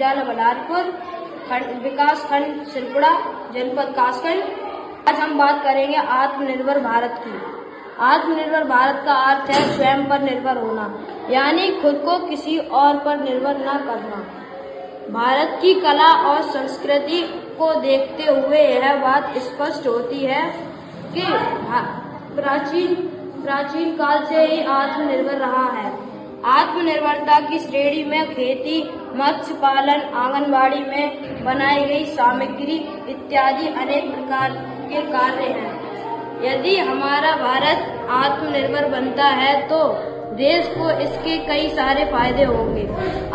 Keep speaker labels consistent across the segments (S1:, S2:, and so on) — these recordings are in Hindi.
S1: विद्यालय बलारपुर, विकास खंड सिरपुरा, जनपद कासगंज। आज हम बात करेंगे आत्मनिर्भर भारत की। आत्मनिर्भर भारत का अर्थ है स्वयं पर निर्भर होना, यानी खुद को किसी और पर निर्भर न करना। भारत की कला और संस्कृति को देखते हुए यह बात स्पष्ट होती है कि प्राचीन काल से ही आत्मनिर्भर रहा है। आत्मनिर्भरता की श्रेणी में खेती, मत्स्य पालन, आंगनबाड़ी में बनाई गई सामग्री इत्यादि अनेक प्रकार के कार्य हैं। यदि हमारा भारत आत्मनिर्भर बनता है तो देश को इसके कई सारे फायदे होंगे।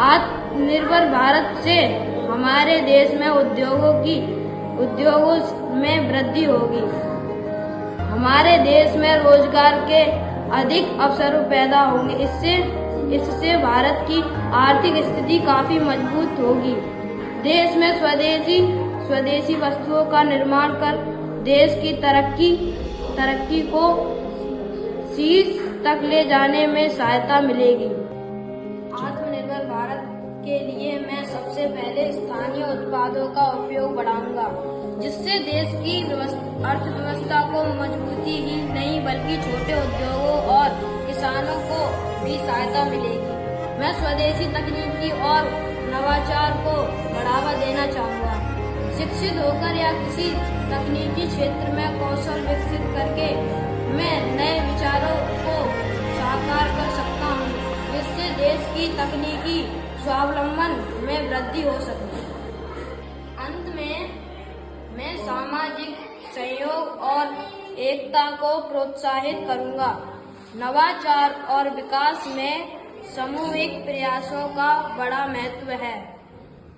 S1: आत्मनिर्भर भारत से हमारे देश में उद्योगों में वृद्धि होगी। हमारे देश में रोजगार के अधिक अवसर पैदा होंगे। इससे भारत की आर्थिक स्थिति काफी मजबूत होगी। देश में स्वदेशी वस्तुओं का निर्माण कर देश की तरक्की को शीर्ष तक ले जाने में सहायता मिलेगी। आत्मनिर्भर भारत के लिए मैं सबसे पहले स्थानीय उत्पादों का उपयोग बढ़ाऊंगा, जिससे देश की अर्थव्यवस्था को मजबूती ही नहीं बल्कि छोटे उद्योगों और किसानों को भी सहायता मिलेगी। मैं स्वदेशी तकनीकी और नवाचार को बढ़ावा देना चाहूँगा। शिक्षित होकर या किसी तकनीकी क्षेत्र में कौशल विकसित करके मैं नए विचारों को साकार कर सकता हूँ, जिससे देश की तकनीकी स्वावलंबन में वृद्धि हो सके। अंत में मैं सामाजिक सहयोग और एकता को प्रोत्साहित करूँगा। नवाचार और विकास में सामूहिक प्रयासों का बड़ा महत्व है।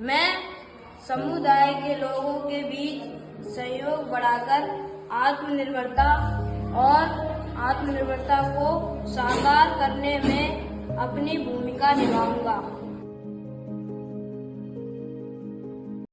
S1: मैं समुदाय के लोगों के बीच सहयोग बढ़ाकर आत्मनिर्भरता को साकार करने में अपनी भूमिका निभाऊंगा।